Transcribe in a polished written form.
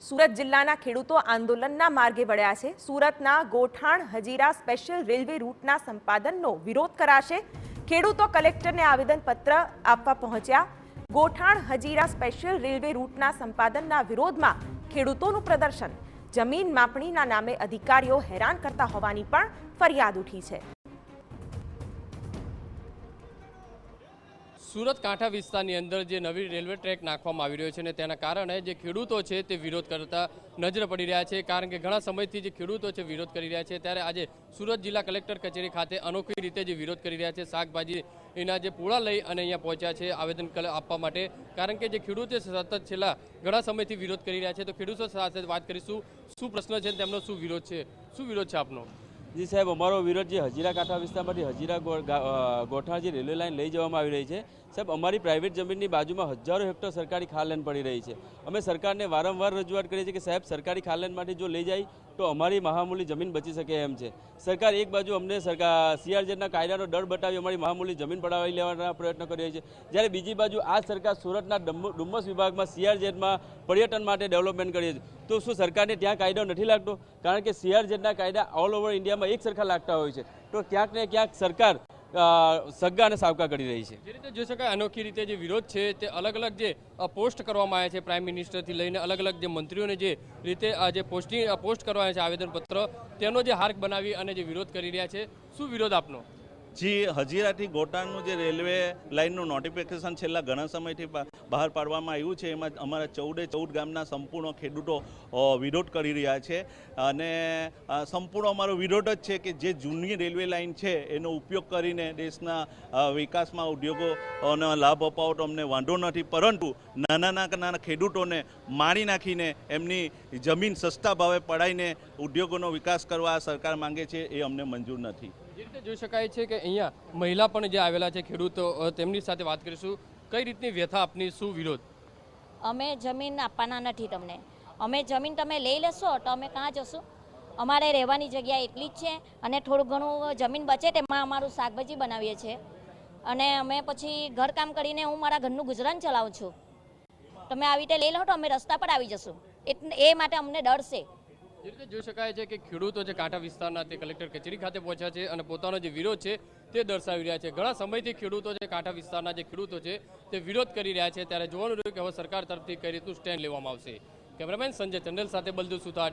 સુરત જિલ્લાના ખેડૂતો આંદોલનના માર્ગે વળ્યા છે। સુરતના ગોઠાણ હજીરા સ્પેશિયલ રેલવે રૂટના સંપાદનનો વિરોધ કરાશે। ખેડૂતો કલેક્ટરને આવેદનપત્ર આપવા પહોંચ્યા। ગોઠાણ હજીરા સ્પેશિયલ રેલવે રૂટના સંપાદનના વિરોધમાં ખેડૂતોનું પ્રદર્શન। જમીન માપણીના નામે અધિકારીઓ હેરાન કરતા હોવાની પણ ફરિયાદ ઉઠી છે। સુરત કાંઠા વિસ્તારની અંદર જે નવી રેલવે ટ્રેક નાખવામાં આવી રહ્યો છે ને તેના કારણે જે ખેડૂતો છે તે વિરોધ કરતા નજરે પડી રહ્યા છે, કારણ કે ઘણા સમયથી જે ખેડૂતો છે વિરોધ કરી રહ્યા છે। ત્યારે આજે સુરત જિલ્લા કલેક્ટર કચેરી ખાતે અનોખી રીતે જે વિરોધ કરી રહ્યા છે, શાકભાજી એના જે પૂળા લઈ અને અહીંયા પહોંચ્યા છે આવેદન આપવા માટે, કારણ કે જે ખેડૂતો સતત છેલ્લા ઘણા સમયથી વિરોધ કરી રહ્યા છે। તો ખેડૂતો સાથે વાત કરીશું, શું પ્રશ્ન છે, તેમનો શું વિરોધ છે, શું વિરોધ છે આપનો? જી સાહેબ, અમારો વિરોધ જે હજીરા કાંઠા વિસ્તારમાંથી હજીરા ગોઠાણ જે રેલવે લાઇન લઈ જવામાં આવી રહી છે સાહેબ, અમારી પ્રાઇવેટ જમીનની બાજુમાં હજારો હેક્ટર સરકારી ખાલેન પડી રહી છે। અમે સરકારને વારંવાર રજૂઆત કરીએ છીએ કે સાહેબ સરકારી ખાલેનમાંથી જો લઈ જાય તો અમારી મહામૂલી જમીન બચી શકે એમ છે। સરકાર એક બાજુ અમને સીઆરઝેડના કાયદાનો ડર બતાવી અમારી મહામૂલી જમીન પડાવી લેવાના પ્રયત્ન કરી રહી છે, જ્યારે બીજી બાજુ આ સરકાર સુરતના ડુમ્મસ વિભાગમાં સીઆરઝેડમાં પર્યટન માટે ડેવલપમેન્ટ કરીએ છીએ। તો શું સરકારને ત્યાં કાયદો નથી લાગતો? કારણ કે સીઆરઝેડના કાયદા ઓલ ઓવર ઇન્ડિયામાં એક સરખા લાગતા હોય છે, તો ક્યાંક ને ક્યાંક સરકાર સગ્ગા અને સાવકા કરી રહી છે। જે રીતે જોઈ શકાય અનોખી રીતે જે વિરોધ છે તે અલગ અલગ જે પોસ્ટ કરવામાં આવ્યા છે, પ્રાઇમ મિનિસ્ટરથી લઈને અલગ અલગ જે મંત્રીઓને જે રીતે જે પોસ્ટ કરવામાં છે આવેદનપત્ર, તેનો જે હાર્ક બનાવી અને જે વિરોધ કરી રહ્યા છે, શું વિરોધ આપનો? જી, હજીરાથી ગોટાણનું જે રેલવે લાઇનનું નોટિફિકેશન છેલ્લા ઘણા સમયથી બહાર પાડવામાં આવ્યું છે, એમાં અમારા 14 ગામના સંપૂર્ણ ખેડૂતો વિરોધ કરી રહ્યા છે। અને સંપૂર્ણ અમારો વિરોધ જ છે કે જે જૂની રેલવે લાઇન છે એનો ઉપયોગ કરીને દેશના વિકાસમાં ઉદ્યોગોને લાભ અપાવો તો અમને વાંધો નથી, પરંતુ નાના ખેડૂતોને મારી નાખીને એમની જમીન સસ્તા ભાવે પડાવીને ઉદ્યોગોનો વિકાસ કરવા આ સરકાર માંગે છે, એ અમને મંજૂર નથી। જે રીતે જોઈ શકાય છે કે અહીંયા મહિલા પણ જે આવેલા છે ખેડૂતો, તેમની સાથે વાત કરીશું। કઈ રીતની વ્યથા આપની, શું વિરોધ? અમે જમીન આપવાના નથી તમને। અમે જમીન તમે લઈ લેશો તો અમે ક્યાં જશું? અમારે રહેવાની જગ્યા એટલી જ છે અને થોડું ઘણું જમીન બચે તેમાં અમારું શાકભાજી બનાવીએ છીએ અને અમે પછી ઘરકામ કરીને હું મારા ઘરનું ગુજરાન ચલાવું છું। તમે આવી રીતે લઈ લો તો અમે રસ્તા પર આવી જશું, એ માટે અમને ડર છે। જે રીતે જોઈ શકાય છે કે ખેડૂતો જે કાંઠા વિસ્તારના તે કલેક્ટર કચેરી ખાતે પહોંચ્યા છે અને પોતાનો જે વિરોધ છે તે દર્શાવી રહ્યા છે। ઘણા સમયથી ખેડૂતો જે કાંઠા વિસ્તારના જે ખેડૂતો છે તે વિરોધ કરી રહ્યા છે, ત્યારે જોવાનું રહ્યું કે હવે સરકાર તરફથી કઈ રીતનું સ્ટેન્ડ લેવામાં આવશે। કેમેરામેન સંજય ચંડેલ સાથે બલદુ સુથાર।